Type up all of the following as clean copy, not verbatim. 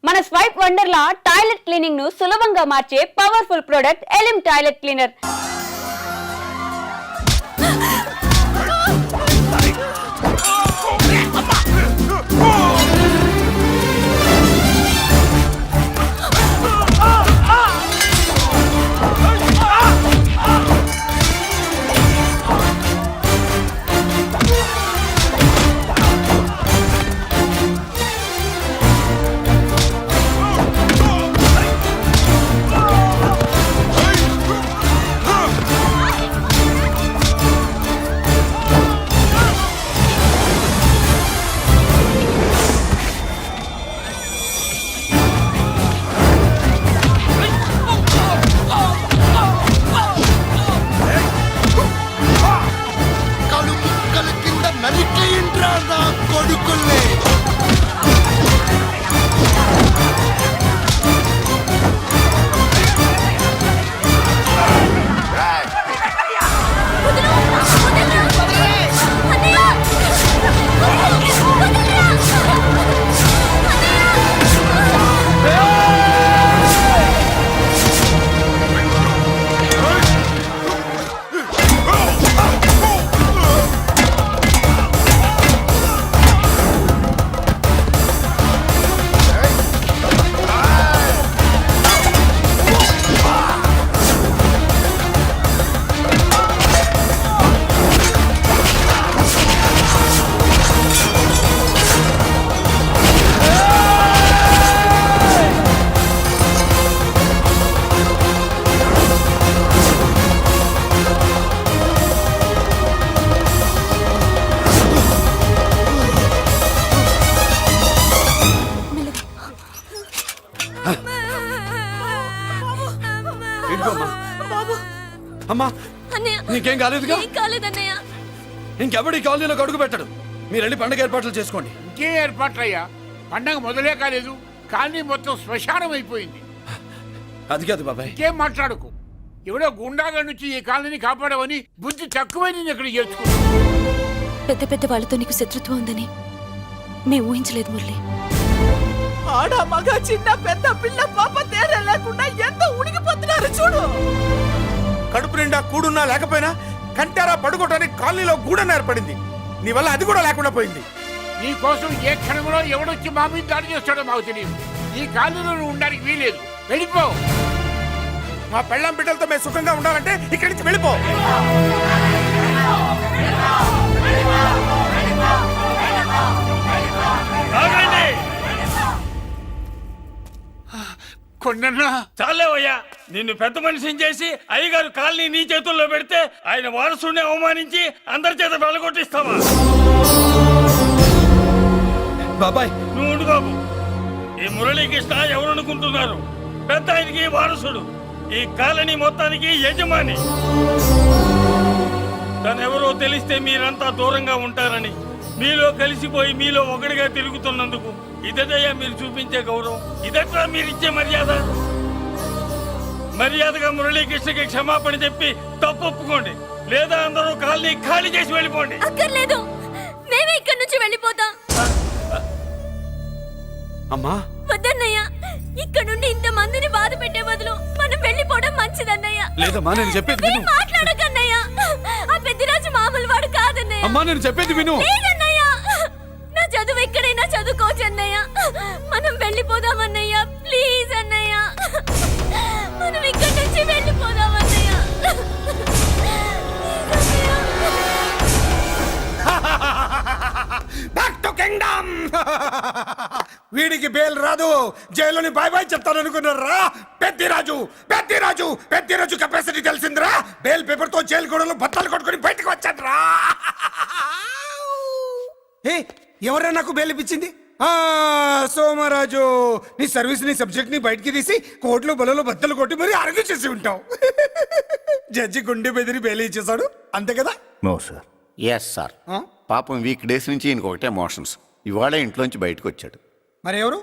మన swipe wonder లా toilet cleaning ను సులభంగా మార్చే పవర్ఫుల్ ప్రొడక్ట్ ఎలిమ్ టాయిలెట్ క్లీనర్. అమ్మా నీకేం కాలేదుగా? ఇంకెవడి కాలనీలో అడుగు పెట్టడు. మీరు వెళ్ళి పండగ ఏర్పాట్లు చేసుకోండి. ఇంకే ఏర్పాట్లయ్యా, పండగ మొదలే కాలేదు, కాలనీ మొత్తం శ్మశానం అయిపోయింది. అది కాదు బాబాయ్. ఇంకేం మాట్లాడుకు. ఎవడో గుండాగా నుంచి ఈ కాలనీని కాపాడవని బుద్ధి తక్కువైంది ఇక్కడ చేర్చుకున్నావు. పెద్ద పెద్ద వాళ్ళతో నీకు శత్రుత్వం ఉందని మేము ఊహించలేదు మురళి. ఆడ మగ చిన్న పెద్ద పిల్ల పాప తేడా లేకుండా ఎంత ఉడికిపోతున్నారు చూడు. కడుపు నిండా కూడున్నా లేకపోయినా కంటారా పడుకోవటానికి కాలనీలో గూడన ఏర్పడింది. నీ వల్ల అది కూడా లేకుండా పోయింది. నీ కోసం ఏ క్షణంలో ఎవడొచ్చి మా మీద దాడి చేస్తాడో మాకు తెలియదు. ఈ కాలనీలో నువ్వు ఉండడానికి వీలేదు. వెళ్ళిపో. మా పెళ్ళాం బిడ్డలతో మేము సుఖంగా ఉండాలంటే ఇక్కడి నుంచి వెళ్ళిపో. కొండన్నా చాలేవయ్యా, నిన్ను పెద్ద మనిషిని చేసి అయ్యగారు కాలనీ నీ చేతుల్లో పెడితే ఆయన వారసుని అవమానించి అందరి చేత వెళ్ళగొట్టిస్తావా? బాబాయ్ నువ్వు ఉండు బాబు. ఈ మురళీకృష్ణ ఎవరు అనుకుంటున్నారు? పెద్ద ఆయనకి వారసుడు, ఈ కాలనీ మొత్తానికి యజమాని. తనెవరో తెలిస్తే మీరంతా దూరంగా ఉంటారని మీలో కలిసిపోయి మీలో ఒకటిగా తిరుగుతున్నందుకు ఇదయ్యా మీరు చూపించే గౌరవం. ఇదట్లా మీరిచ్చే మర్యాద. మర్యాదగా మురళీకృష్ణకి క్షమాపణ చెప్పి తప్పు ఒప్పుకోండి, లేదా అందరూ కాలనీ ఖాళీ చేసి వెళ్ళిపోండి. అక్కర్లేదు, మేమే ఇక్కడి నుంచి వెళ్ళిపోతాం. అమ్మా వద్దన్నయ్య, ఇక్కడ నుండి ఇంత మందిని బాధ పెట్టే బదులు మనం వెళ్ళిపోవడం మంచిదన్నయ్య. లేదమ్మా, నేను చెప్పేది విను. మాట్లాడకన్నయ్య, ఆ పెద్దిరాజు మామూలు వాడు కాదన్నయ్య. అమ్మా నేను చెప్పేది విను. లేదన్నయ్య, నా చదువు ఎక్కడైనా చదువుకోవచ్చు అన్నయ్య. మనం వెళ్ళిపోదామన్నయ్య, ప్లీజ్ అన్నయ్య. మనం ఇక్కడి నుంచి వెళ్ళిపోదామన్నయ్య. Back to kingdom. వీడికి బేల్ రాదు, జైల్లోని బాయ్ బాయ్ చెప్తాను అనుకున్నారా? పెద్దిరాజు పెద్దిరాజు పెద్దిరాజు కెపాసిటీ తెలిసిందిరా. బేల్ పేపర్ తో జైలు గోడలు బట్టలు కొట్టుకుని బయటకు వచ్చాడ్రా. ఎవరా నాకు బేల్ ఇప్పించింది? సోమరాజు, నీ సర్వీస్ నీ సబ్జెక్ట్ ని బయటికి తీసి కోట్లు బలలో బద్దలు కొట్టి మరి అరుగు చేసి ఉంటావు. జడ్జి గుండె బెదిరి బేలు ఇచ్చేసాడు, అంతే కదా? No sir. Yes sir. పాపం వీక్ డేస్ నుంచి ఈయనకు ఒకటే ఎమోషన్స్. ఇవాళ ఇంట్లోంచి బయటకు వచ్చాడు. మరి ఎవరు?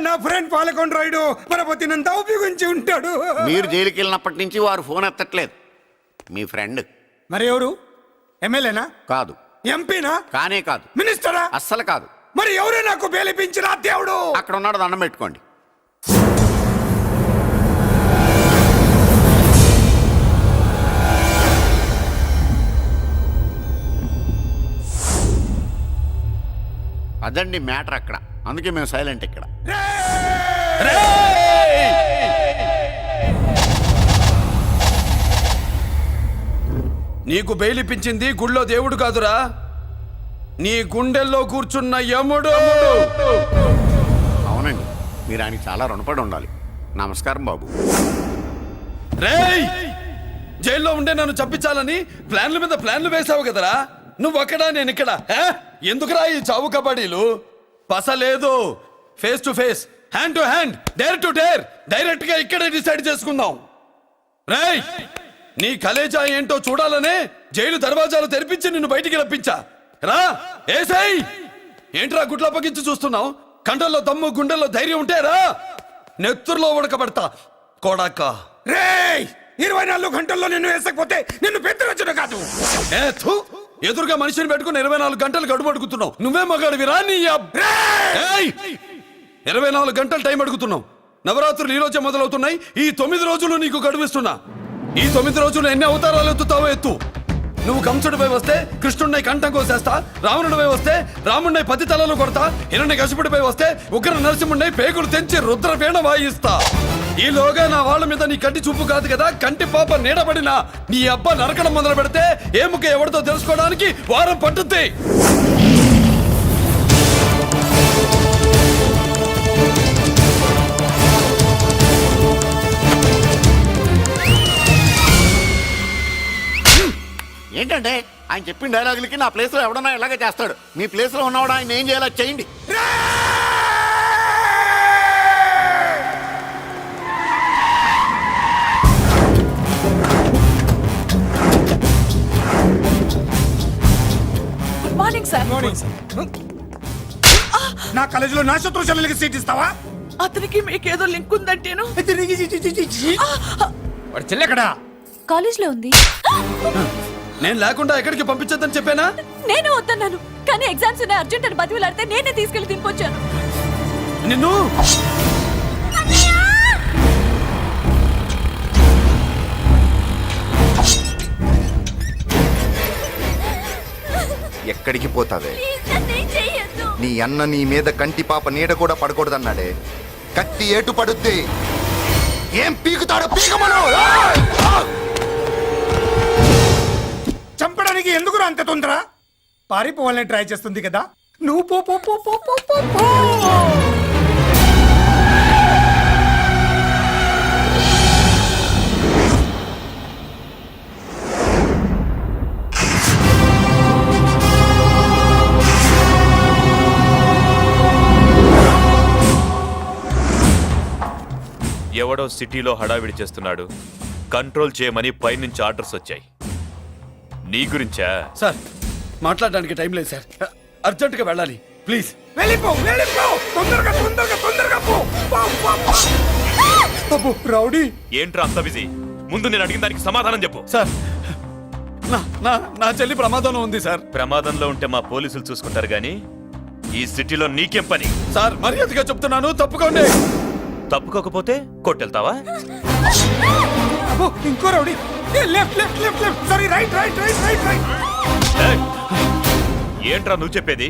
నా ఫ్రెండ్ పాలకొండ రాయుడు పరపతినంతా ఉపయోగించి ఉంటాడు. మీరు జైలుకి వెళ్ళినప్పటి నుంచి వారు ఫోన్ ఎత్తట్లేదు. మీ ఫ్రెండ్. మరి ఎవరు? ఎమ్మెల్యేనా? కాదు. ఎంపీనా? కానే కాదు. మినిస్టరా? అస్సలు కాదు. మరి ఎవరే నాకు బెయిలిపించిన దేవుడు? అక్కడ ఉన్నాడు, దండం పెట్టుకోండి. అదండి మ్యాటర్ అక్కడ, అందుకే మేము సైలెంట్ ఇక్కడ. నీకు బెయిలిపించింది గుళ్ళో దేవుడు కాదురా, నీ గుండెల్లో కూర్చున్న యముడు. అవునండి, మీరు ఆయనకి చాలా రుణపడి ఉండాలి. నమస్కారం బాబు. రేయ్, జైల్లో ఉండే నన్ను చంపించాలని ప్లాన్ల మీద ప్లాన్లు వేసావు కదరా. నువ్వు అక్కడా నేను ఇక్కడ. ఎందుకురా ఈ చావు కబడ్డీలు? పస లేదు, face to face, hand to hand, dare to dare, direct గా ఇక్కడే డిసైడ్ చేసుకుందాం. రేయ్, నీ కలేజా ఏంటో చూడాలనే జైలు దర్వాజాలు తెరిపించి నిన్ను బయటికి రప్పించా. రా ఏసై. ఏంట్రా గుడ్ల పగించి చూస్తున్నావు? కండల్లో దమ్ము, గుండెల్లో ధైర్యం ఉంటే రా, నెత్తురులో ఉడకబడతా కొడాక. రేయ్, 24 గంటల్లో నిన్ను వేసకపోతే నిన్ను పెద్దరొచ్చును కాదు. ఎదురుగా మనిషిని పెట్టుకుని 24 గంటలు గడుపు అడుగుతున్నావు. నువ్వే మగాడివిరా నీ 24 గంటలు టైం అడుగుతున్నావు. నవరాత్రులు ఈ రోజే మొదలవుతున్నాయి. ఈ 9 రోజులు నీకు గడువిస్తున్నా. ఈ 9 రోజులు ఎన్ని అవతారాలు ఎత్తుతావో ఎత్తు. నువ్వు కంసుడిపై వస్తే కృష్ణుడిని కంఠం కోసేస్తా, రావణుడిపై వస్తే రాముడిని 10 తలలు కొడతా, హిరణ్యకశిపుడిపై వస్తే ఉగ్ర నరసింహుడిని పేగులు తెంచి రుద్రపీణ వాయిస్తా. ఈలోగా నా వాళ్ళ మీద నీ కంటి చూపు కాదు కదా, కంటి పాప నీడబడిన నీ అబ్బ నరకడం మొదలు పెడితే ఏముక ఎవరితో తెలుసుకోవడానికి వారం పట్టుద్ది. ఏంటంటే ఆయన చెప్పిన డైలాగులకి నా ప్లేస్లో ఎవడన్నా ఇలాగే చేస్తాడు. మీ ప్లేస్లో ఉన్నవాడు ఆయన ఏం చేయాలో చేయండి. Good morning sir. నా కాలేజీలో నా శత్రు చెల్లెలకి సీట్ ఇస్తావా? అతనికి మీకేదో లింక్ ఉందంటేను. వాడి చెల్లెక్కడా? కాలేజ్ లో ఉంది. నేను లేకుండా ఎక్కడికి పంపించొద్దని చెప్పానా? నేను వద్దన్నాను, కానీ ఎగ్జామ్స్ ఉన్నాయి, అర్జెంట్ అని బతిలాడితే నేనే తీసుకెళ్లి తినిపొచ్చాను. నిన్ను ఎక్కడికి పోతావే? ప్లీజ్ నన్నేం చెయ్యొద్దు. నీ అన్న నీ మీద కంటి పాప నీడ కూడా పడకూడదన్నాడే. కత్తి ఏటు పడుద్ది. ఏం పీకుతాడో పీకమను. చంపడానికి ఎందుకు అంత తొందర? పారిపోవాలని ట్రై చేస్తుంది కదా. నువ్వు పో పో పో పో పో పో పో. ఎవడో సిటీలో హడావిడి చేస్తున్నాడు, కంట్రోల్ చేయమని పైనుంచి ఆర్డర్స్ వచ్చాయి. నీ గురించా? సార్, మాట్లాడడానికి టైం లేదు సార్, అర్జెంట్ గా వెళ్ళాలి ప్లీజ్. వెళ్ళిపో వెళ్ళిపో, తొందరగా తొందరగా తొందరగా పో. అబ్బో రౌడీ. ఏంట్రా అంత బిజీ? ముందు నేను అడిగిన దానికి సమాధానం చెప్పు. సార్, నా చెల్లి ప్రమాదంలో ఉంది సార్. ప్రమాదంలో ఉంటే మా పోలీసులు చూసుకుంటారు గాని ఈ సిటీలో నీకేం పని? సార్, మర్యాదగా చెప్తున్నాను, తప్పుకోండి. తప్పుకోకపోతే కొట్టెళ్తావా? అబ్బో ఇంకో rowdy. Left left left left, sorry right right right right right. ఏయ్! ఏంట్రా నువ్వు చెప్పేది?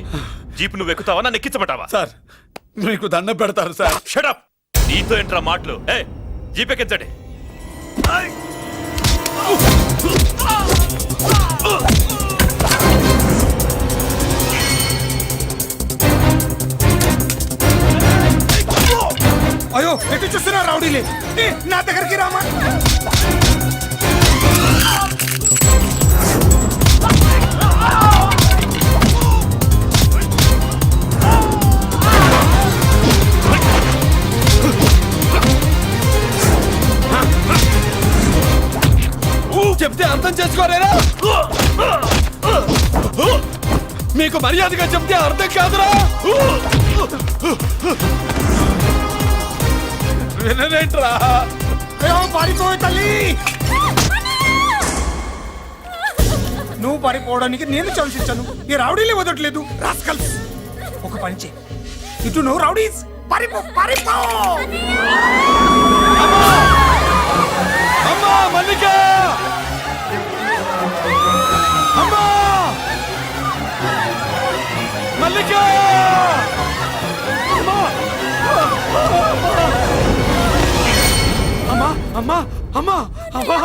జీప్ నువ్వు ఎక్కుతావా, నన్ను ఎక్కించమంటావా? సార్, మీకు దండం పెడతారు సార్. షటప్! నీతో ఏంట్రా మాటలు? జీప్ ఎక్కించండి. అయ్యో ఎటు చూస్తున్నా రౌడీలే. నా దగ్గరికి రామా. చెప్తే అర్థం చేసుకోలేరా? మీకు మర్యాదగా చెప్తే అర్థం కాదురా? వినరేంట్రా? పారిపోయే తల్లి. నువ్వు పారిపోవడానికి నేను ఛాన్స్ ఇచ్చాను, ఈ రౌడీలే వదట్లేదు. రాస్కల్స్. ఒక పని చేయి, ఇటు నువ్వు రౌడీస్ పారిపో పారిపో. అమ్మా మల్లిక, అమ్మా మల్లిక, అమ్మా అమ్మా అమ్మా అమ్మా.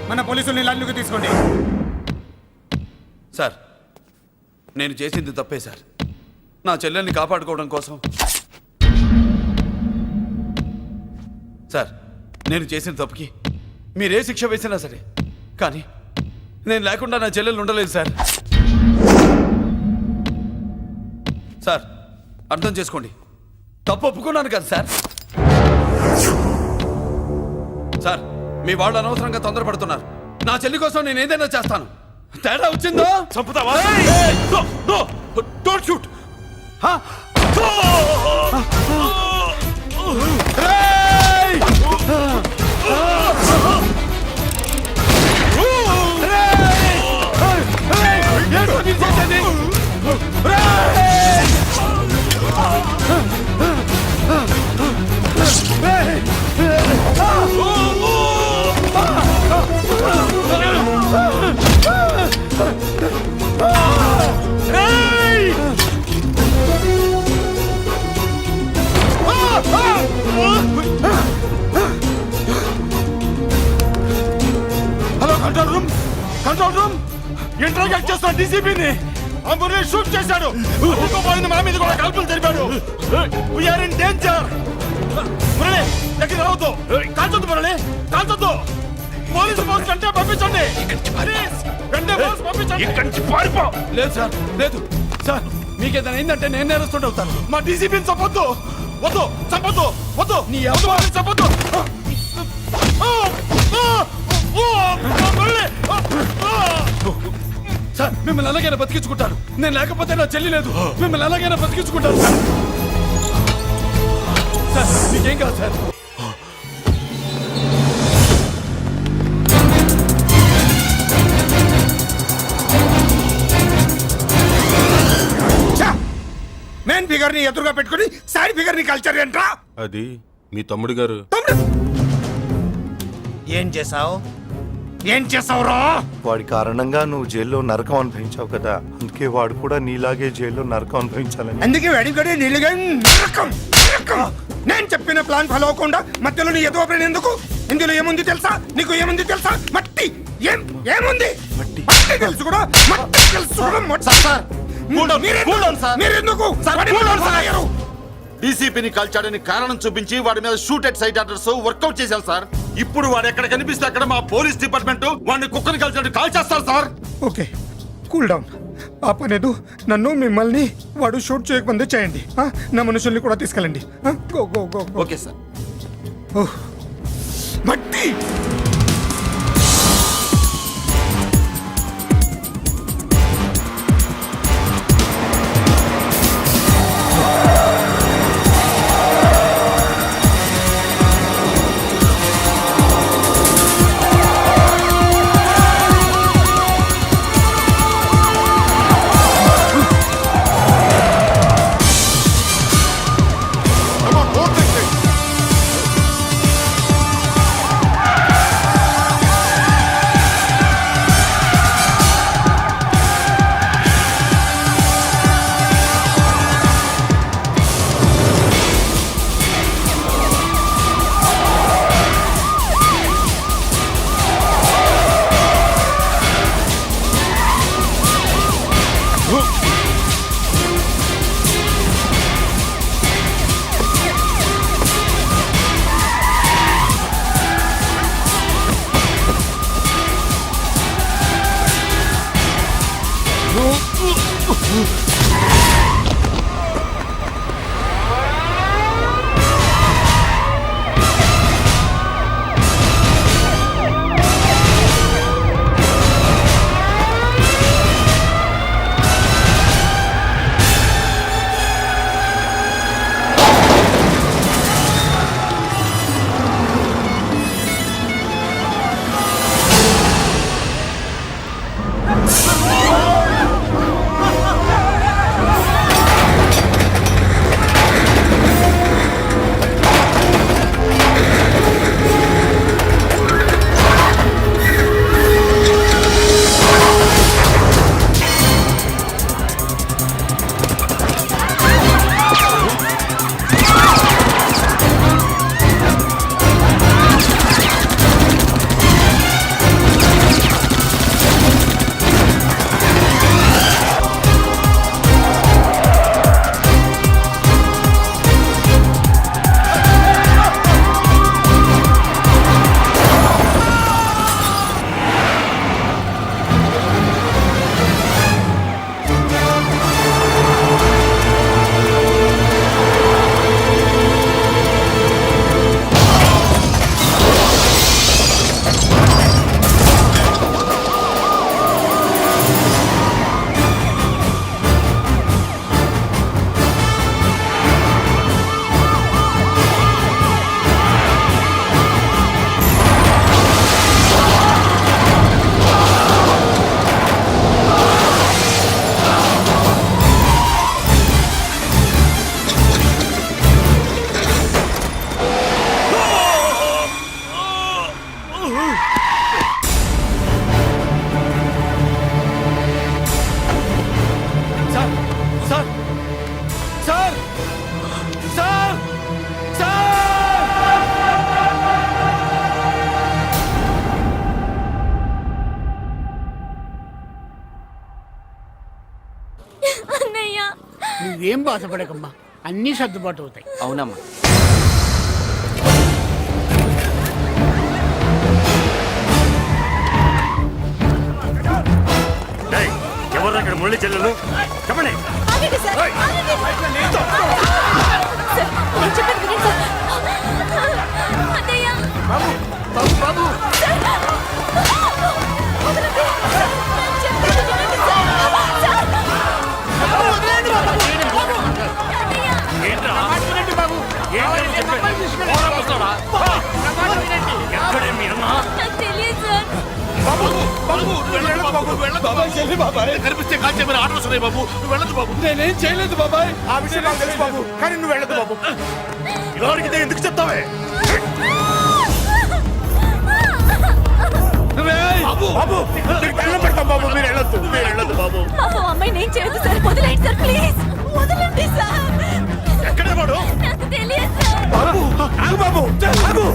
మన పోలీసుల్ని లైన్లోకి తీసుకోండి. సార్, నేను చేసింది తప్పే సార్. నా చెల్లెల్ని కాపాడుకోవడం కోసం సార్, నేను చేసిన తప్పుకి మీరే శిక్ష వేసినా సరే, కానీ నేను లేకుండా నా చెల్లెలు ఉండలేదు సార్. సార్, అర్థం చేసుకోండి, తప్పు ఒప్పుకున్నాను కదా సార్. సార్, మీ వాళ్ళు అనవసరంగా తొందరపడుతున్నారు. నా చెల్లి కోసం నేను ఏదైనా చేస్తాను. తేడా వచ్చిందో చంపుతావా? Don't shoot. Hello control room, control room. Interrogate చేస్తున్న డీసీపీని మురళి షూట్ చేశాడు. పోయింది, మన మీద కూడా కాల్పులు జరిపాడు. We're in danger. మురళి దగ్గర రావద్దు, కాల్చొద్దు మురళి, కాల్చొద్దు. పోలీసు ఫోర్స్ వెంటనే పంపించండి. వెంటనే ఫోర్స్ పంపించండి. ఇక్కడి నుంచి పారిపో. లేదు సార్, లేదు సార్, మీకేదైనా అయిందంటే నేను నేరస్తుంటే అవుతాను. మా డీసీపీని చంపొద్దు, వద్దు, చంపొద్దు, వద్దు, నీ ఎవరు వాళ్ళని చంపొద్దు. సార్, మిమ్మల్ని ఎలాగైనా బతికించుకుంటాను. నేను లేకపోతే నా చెల్లి లేదు. మిమ్మల్ని ఎలాగైనా బతికించుకుంటాను సార్. సార్, మీకేం కాదు సార్. మెయిన్ ఫిగర్ ని ఎదురుగా పెట్టుకుని సైడ్ ఫిగర్ ని కల్చర్ ఏంట్రా? అది మీ తమ్ముడు గారు. ఏం చేసావు, ఏం చేసావురా? వాడి కారణంగా నువ్వు జైల్లో నరకం అనుభవించావు కదా, అందుకే వాడు కూడా నీలాగే జైల్లో నరకం అనుభవించాలని. అందుకే వెడిగడి నీళ్ళుగా నరకం నరకం. నేను చెప్పిన ప్లాన్ ఫాలో అవ్వకుండా మధ్యలో నీ ఎదురు ఓపెన్ ఎందుకు? ఇందులో ఏముంది తెలుసా? నీకు ఏముంది తెలుసా? మట్టి. ఏముంది? మట్టి తెలుసు కూడా, మట్టి తెలుసు కూడా. మీరెందుకు డీసీపీని కాల్చాడని కారణం చూపించి వాడి మీద shoot at sight orders work out చేశాం సార్. ఇప్పుడు వాడు ఎక్కడ కనిపిస్తే అక్కడ మా పోలీస్ డిపార్ట్మెంట్ వాడిని కుక్కని కాల్చాడు కాల్ చేస్తారు సార్. Okay, cool down. ఆ పనేదు నన్ను మిమ్మల్ని వాడు షూట్ చేయకముందే చేయండి. నా మనుషుల్ని కూడా తీసుకెళ్ళండి. Go go go. Okay sir. మట్టి. నువ్వేం బాధపడకమ్మా, అన్నీ సర్దుబాటు అవుతాయి. అవునమ్మా. ఎవరు అక్కడ మురళి చెల్లెలు చెప్పండి. ఆగండి సార్, ఆగండి. సార్, నేను చెప్పేది వినండి సార్. అన్నయ్య. బాబు బాబు బాబు వదలండి. నేను చెప్పేది వినండి సార్. సార్. అన్నయ్య. మాట వినండి బాబు. ఏమైనా మమ్మల్ని తీసుకెళ్ళండి. నా మాట వినండి. నాకు తెలియదు సార్. బాబాయ్ చెల్లి బాబాయ్ కనిపిస్తే కాల్చే మీరు ఆర్డర్స్ ఉన్నాయి బాబు. నువ్వు వెళ్ళదు బాబు. నేనేం చేయలేదు బాబాయ్. ఆ విషయం నాకు తెలుసు బాబు, కానీ నువ్వు వెళ్ళదు బాబు. ఇలా అడిగితే ఎందుకు చెప్తావే? రేయ్! బాబు నీకు దండం పెడతాం బాబు, మీరు వెళ్ళొద్దు, మీరు వెళ్ళొద్దు బాబు. పాపం అమ్మాయి నేను చేయొద్దు సార్. వదిలేండి సార్, ప్లీజ్ వదలండి సార్. ఎక్కడే వాడు? నాకు తెలియదు సార్. బాబు ఆగు బాబు, ఆగు.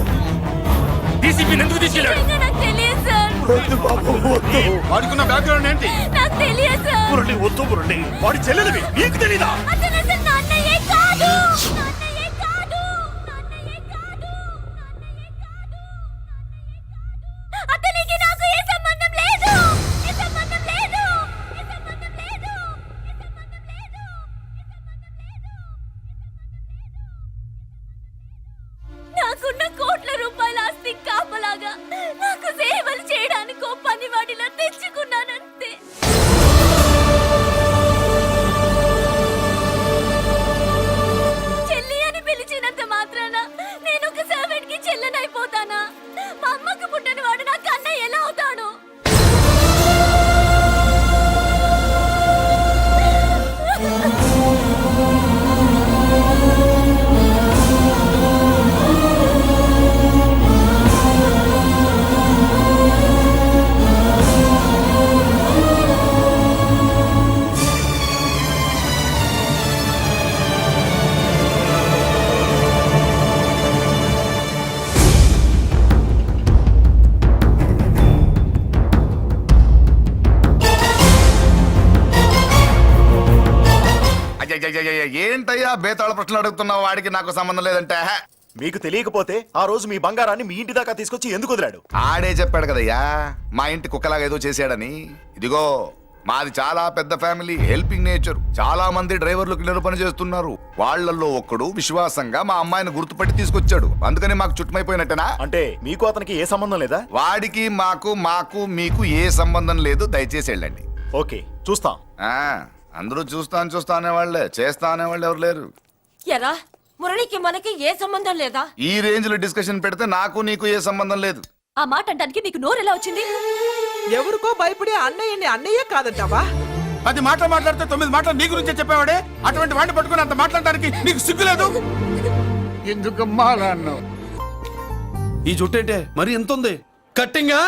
డీసీపీ ఎందుకు తీసుకెళ్ళాడు? నిజంగా నాకు తెలియదు సార్. వద్దు బాబు, వద్దు. వాడుకున్న బ్యాక్గ్రౌండ్ ఏంటి? నాకు తెలియదు సార్. మురళి వద్దు మురళి, వాడి చెల్లెలివి నీకు తెలీదా? అతను అసలు నా అన్నయ్యే కాదు. నా అన్నయ్యే కాదు. నా అన్నయ్యే కాదు. నా అన్నయ్యే కాదు. అతనికి నాకు ఏ సంబంధం లేదు. ఏ సంబంధం లేదు. ఏ సంబంధం లేదు. ఏ సంబంధం లేదు. నాకున్న కోట్ల రూపాయల ఆస్తి కాపలాగా నాకు సేవలు చేయడానికి ఓ పనివాడిలా తెచ్చుకున్నానంతే. చెల్లి అని పిలిచినంత మాత్రాన నేను ఒక సర్వెంట్ కి చెల్లెనైపోతానా? మా అమ్మకు పుట్టిన వాడు నాకు అన్నయ్య ఎలా అవుతాడు? ఏంటయ్యా బేతాళ ప్రశ్నలు అడుగుతున్నావు? వాడికి నాకు సంబంధం లేదంటే మీకు తెలియకపోతే ఆ రోజు మీ బంగారాన్ని మీ ఇంటి దాకా తీసుకొచ్చి ఎందుకు వదిలాడు? ఆడే చెప్పాడు కదయ్యా మా ఇంటి కుక్కలాగా ఏదో చేశాడని. ఇదిగో మాది చాలా పెద్ద ఫ్యామిలీ, హెల్పింగ్ నేచర్. చాలా మంది డ్రైవర్లు క్లీనర్ పని చేస్తున్నారు. వాళ్ళల్లో ఒక్కడు విశ్వాసంగా మా అమ్మాయిని గుర్తుపట్టి తీసుకొచ్చాడు. అందుకని మాకు చుట్టుమైపోయినట్టేనా? అంటే మీకు అతనికి ఏ సంబంధం లేదా? వాడికి మాకు మీకు ఏ సంబంధం లేదు. దయచేసి వెళ్ళండి. ఓకే, చూస్తాం. ఆ, అందరూ చూస్తా అనేవాళ్లే, చేస్తా అనేవాళ్ళు ఎవరు లేరు. ఎరా మురళికి మనకి ఏ సంబంధం లేదా? ఈ రేంజ్ లో డిస్కషన్ పెడితే నాకు నీకు ఏ సంబంధం లేదు. ఆ మాట అంటానికి మీకు నోరు ఎలా వచ్చింది? ఎవరికో భయపడి అన్నయ్యని అన్నయ్య కాదంటావా? 10 మాటలు మాట్లాడితే 9 మాటలు నీ గురించే చెప్పేవాడే. అటువంటి వాడిని పట్టుకుని అంత మాట్లాడడానికి నీకు సిగ్గులేదు? ఎందుకమ్మా అలా అన్నావు? ఈ జుట్టేంటే మరి ఎంత ఉంది? కట్టింగా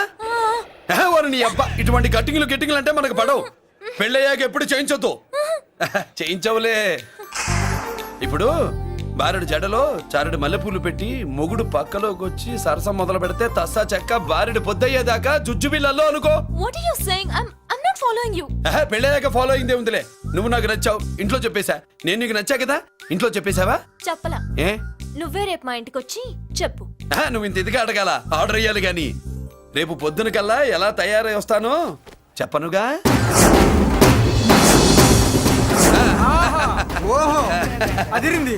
వారు నీ అబ్బా. ఇటువంటి కట్టింగ్లు అంటే మనకు పడవు. పెళ్ళయ్యాక ఎప్పుడు చేయించొద్దు. చేయించవులే. ఇప్పుడు బారెడు జడలో చారెడు మల్లెపూలు పెట్టి మొగుడు పక్కలోకి వచ్చి సరసం మొదలు పెడితే తస్సా చెక్క బారెడు పొద్దయ్యేదాకా జుజ్జు బిళ్ళల్లో అనుకో. What are you saying? I'm not following you. పెళ్ళయ్యాక ఫాలో అయిందే ఉందిలే. నువ్వు నాకు నచ్చావు, ఇంట్లో చెప్పేశా. నేను నీకు నచ్చా కదా, ఇంట్లో చెప్పేశావా? చెప్పలా. ఏ నువ్వే రేపు మా ఇంటికి వచ్చి చెప్పు. నువ్వు ఇంత ఇదిగా అడగాల, ఆర్డర్ అయ్యాలి గాని. రేపు పొద్దున కల్లా ఎలా తయారై వస్తానో చెప్పనుగా. ఓహో అదిరింది.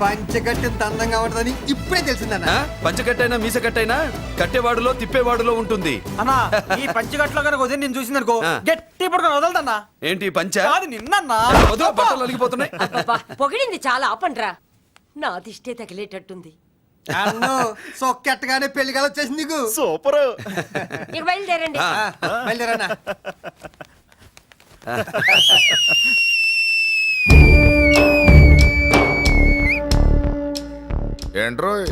పంచగట్టెంత అందంగా ఉంటుందని ఇప్పుడే తెలిసిందన్న. పంచకట్టైనా మీసకట్టైనా కట్టేవాడులో తిప్పేవాడులో ఉంటుంది. అన్నా ఈ పంచగట్లో కనుక వదిలి నేను చూసిందనుకో ఆ. గట్టి పడుకొని వదలదన్నా. ఏంటి పంచ? కాదు నిన్నన్నా. వదిలో బట్టలు అలిగిపోతున్నాయి. పొగిడింది చాలా ఆపండ్రా. నా దిష్టే తగిలేటట్టుంది. అన్ను సొక్కెట్టగానే పెళ్లి కల వచ్చేసింది నీకు. సూపర్. ఇక బయలుదేరండి. బయలుదేరన్నా. ఏంట్రోయ్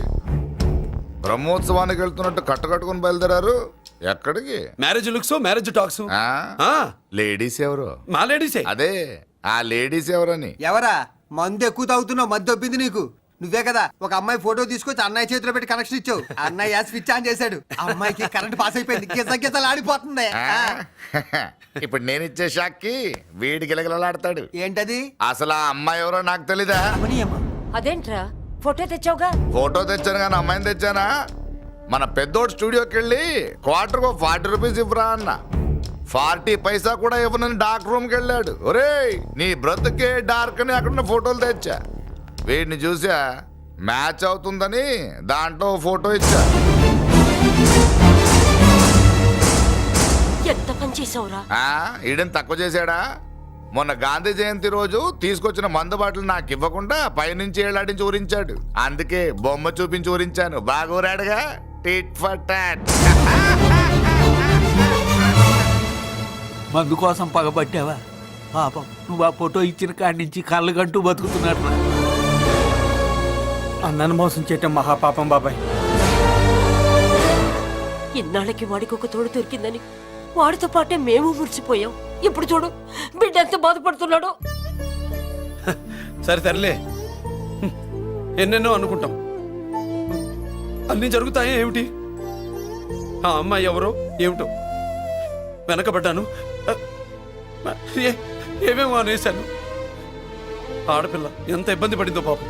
బ్రహ్మోత్సవానికి వెళ్తున్నట్టు కట్టుకొని బయలుదేరారు? ఎక్కడికి? Marriage looks, marriage talks. Ladies ఎవరు? మా లేడీసే. అదే ఆ లేడీస్ ఎవరని. ఎవరా మందు ఎక్కువ తాగుతున్నావు? మధ్య ఒప్పింది నీకు. నువ్వే కదా ఒక అమ్మాయి ఫోటో తీసుకొచ్చి అన్నయ్య చేతిలో పెట్టి కనెక్షన్ ఇచ్చావు. అన్నయ్య స్విచ్ ఆన్ చేశాడు, అమ్మాయికి కరెంట్ పాస్ అయిపోయింది, గిజగిజలు ఆడిపోతుంది. ఇప్పుడు నేను ఇచ్చే షాక్కి వీడి గిలగిలలాడతాడు. ఏంటది? అసలు ఆ అమ్మాయి ఎవరో నాకు తెలీదా? అదేంట్రా ఫోటో తెచ్చావుగా? ఫోటో తెచ్చాను కానీ అమ్మాయిని తెచ్చానా? మన పెద్దోడు స్టూడియోకి వెళ్ళి క్వార్టర్కు 40 రూపీస్ ఇవ్వరా అన్న. 40 పైసా కూడా ఇవ్వనని డార్క్ రూమ్కి వెళ్ళాడు. ఒరేయ్ నీ బ్రతుకే డార్క్ అని అక్కడ ఫోటోలు తెచ్చా. వీడిని చూసా మ్యాచ్ అవుతుందని దాంట్లో ఫోటో ఇచ్చా. ఎంత పని చేసావురా? ఈడని తక్కువ చేశాడా? మొన్న గాంధీ జయంతి రోజు తీసుకొచ్చిన మందు బాటలు నాకు ఇవ్వకుండా పైనుంచి ఏలాడించి ఊరించాడు. అందుకే బొమ్మ చూపించి ఊరించాను. బాగా ఊరాడుగా. Tit for tat. మందు కోసం పగబట్టావా? పాపం నువ్వు ఆ ఫోటో ఇచ్చిన కాడి నుంచి కళ్ళు గంటూ బతుకుతున్నాడు. అన్నను మోసం చేయటం మహాపాపం బాబాయ్. ఇన్నాళ్ళకి వాడికి ఒక తోడు దొరికిందని వాడితో పాటే మేము మురిసిపోయాం. ఇప్పుడు చూడు బిడ్డ ఎంత బాధపడుతున్నాడో. సరే తరలే, ఎన్నెన్నో అనుకుంటాం, అన్నీ జరుగుతాయా ఏమిటి? ఆ అమ్మాయి ఎవరో ఏమిటో వెనకబడ్డాను, ఏమేమో అనేశాను. ఆడపిల్ల ఎంత ఇబ్బంది పడిందో పాపం.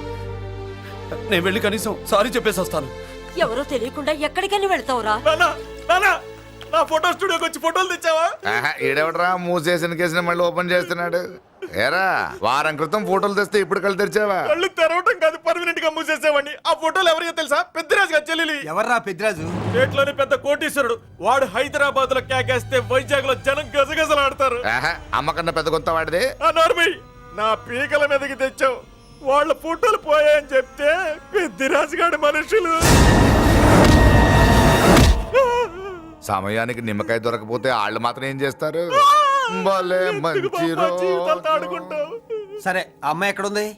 నేను వెళ్ళి కనీసం సారీ చెప్పేసి వస్తాను. ఎవరో తెలియకుండా ఎక్కడికని వెళ్తావురా? నా ఫోటో స్టూడియోకి వచ్చి ఫోటోలు తెచ్చావా? ఈడెవడరా మూసేసిన కేసుని మళ్ళీ ఓపెన్ చేస్తున్నాడు? ఏరా వారం క్రితం ఫోటోలు తెస్తే ఇప్పుడు కళ్ళు తెరిచావా? కళ్ళు తెరవటం కాదు, పర్మనెంట్ గా మూసేసేవాడిని. ఆ ఫోటోలు ఎవరికో తెలుసా? పెద్దరాజు గారి చెల్లెలి. ఎవర్రా పెద్దరాజు? స్టేట్లోని పెద్ద కోటీశ్వరుడు. వాడు హైదరాబాద్ లో కేకేస్తే వైజాగ్ లో జనం గజగజలాడతారు. అమ్మకన్నా పెద్ద కొంత వాడిది. నా పీకల మీదకి తెచ్చావు. వాళ్ళ ఫోటోలు పోయాయని చెప్తే పెద్దరాజు గారి మనుషులు. సమయానికి నిమ్మకాయ దొరకపోతే వాళ్ళు మాత్రం ఏం చేస్తారు? భలే మంచి రోజు. సరే అమ్మాయి ఎక్కడుంది?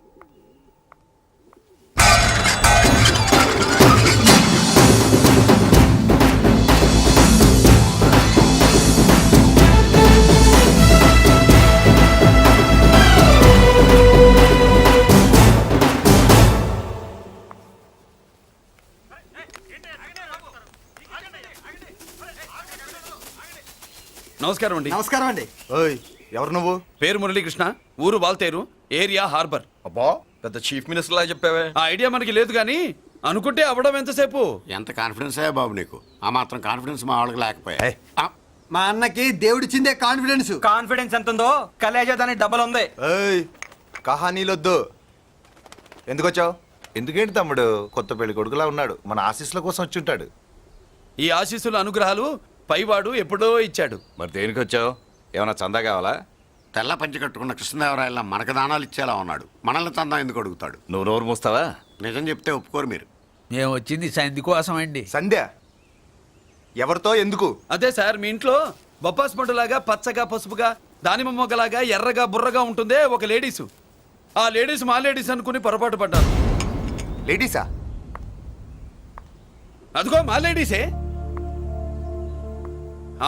నమస్కారం అండి. నమస్కారం అండి. ఓయ్ ఎవరు నువ్వు? పేరు మురళీకృష్ణ, ఊరు వాల్తేరు, ఏరియా హార్బర్. అబ్బా పెద్ద చీఫ్ మినిస్టర్ లా చెప్పావే. ఆ ఐడియా మనకి లేదు కానీ అనుకుంటే అవ్వడం ఎంతసేపు? ఎంత కాన్ఫిడెన్స్ అయ్యా బాబు నీకు? ఆ మాత్రం కాన్ఫిడెన్స్ మా వాళ్ళకి లేకపోయా? మా అన్నకి దేవుడిచ్చిందే కాన్ఫిడెన్స్. కాన్ఫిడెన్స్ ఎంత ఉందో కలేజా దానికి డబల్ ఉంది. ఏయ్ కహానీలొద్దు. ఎందుకు వచ్చావు? ఎందుకేంటి తమ్ముడు? కొత్త పెళ్లి కొడుకులా ఉన్నాడు. మన ఆశీస్సుల కోసం వచ్చి ఉంటాడు. ఈ ఆశీస్సుల అనుగ్రహాలు పైవాడు ఎప్పుడో ఇచ్చాడు. మరి దేనికి వచ్చావు? ఏమైనా చందా కావాలా? తెల్ల పంచి కట్టుకున్న కృష్ణదేవరాయల మనకు దానాలు ఇచ్చేలా ఉన్నాడు. మనల్ని చందా ఎందుకు అడుగుతాడు? నువ్వు నోరు మూస్తావా? నిజం చెప్తే ఒప్పుకోరు మీరు. మేము వచ్చింది సంధి కోసం అండి. సంధ్య ఎవరితో ఎందుకు? అదే సార్, మీ ఇంట్లో బొప్పాస్ పండులాగా పచ్చగా పసుపుగా దానిమ్మ మొగ్గలాగా ఎర్రగా బుర్రగా ఉంటుందే ఒక లేడీసు. ఆ లేడీస్ మా లేడీస్ అనుకుని పొరపాటు పడ్డాను. లేడీసా? అదిగో మా లేడీసే.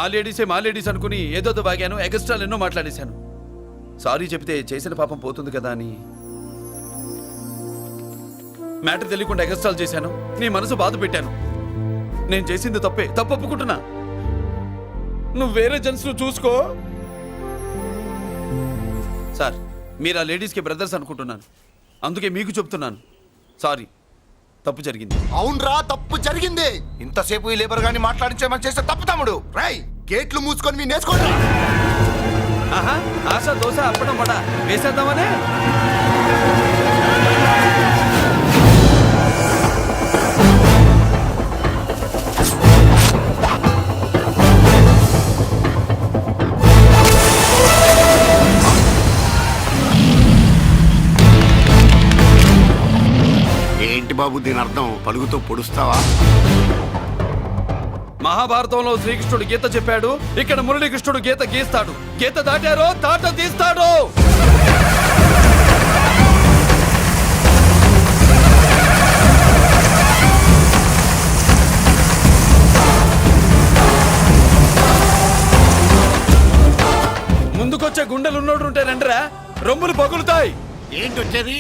ఆ లేడీసే మా లేడీస్ అనుకుని ఏదో బాగాను, ఎగస్ట్రాలు ఎన్నో మాట్లాడేశాను. సారీ చెప్తే చేసిన పాపం పోతుంది కదా అని మ్యాటర్ తెలియకుండా ఎగస్ట్రాలు చేశాను. నీ మనసు బాధ పెట్టాను. నేను చేసింది తప్పే, తప్పు ఒప్పుకుంటున్నా. నువ్వు వేరే జెంట్స్ చూసుకో. సార్, మీరు ఆ లేడీస్కి బ్రదర్స్ అనుకుంటున్నాను, అందుకే మీకు చెప్తున్నాను. సారీ, తప్పు జరిగింది. అవునరా తప్పు జరిగింది. ఇంతసేపు ఈ లేబర్ గాని మాట్లాడించేమని చేస్తే తప్పు తమ్ముడు. రై గేట్లు మూసుకొని మీ నేర్చుకోండి. ఆహా, ఆశ దోశ అప్పడం వడ వేసేద్దామనే. ఏంటి బాబు దీని అర్థం? పలుగుతో పొడుస్తావా? మహాభారతంలో శ్రీకృష్ణుడు గీత చెప్పాడు, ఇక్కడ మురళీకృష్ణుడు గీత గీస్తాడు. గీత దాటారో తాట తీస్తాడు. ముందుకొచ్చే గుండెలున్నోడు ఉంటే రండిరా, రొమ్ములు పగులుతాయి. ఏంటి వచ్చేది?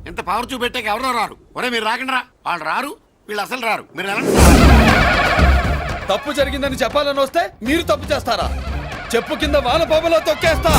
ఇంత పవర్ చూపెట్టాక ఎవరో రారు. ఒరే మీరు రాకండి రా. వాళ్ళు రారు, వీళ్ళు అసలు రారు. మీరు వెళ్ళండి. తప్పు జరిగిందని చెప్పాలని వస్తే మీరు తప్పు చేస్తారా? చెప్పు కింద వాన బాబులో తొక్కేస్తా.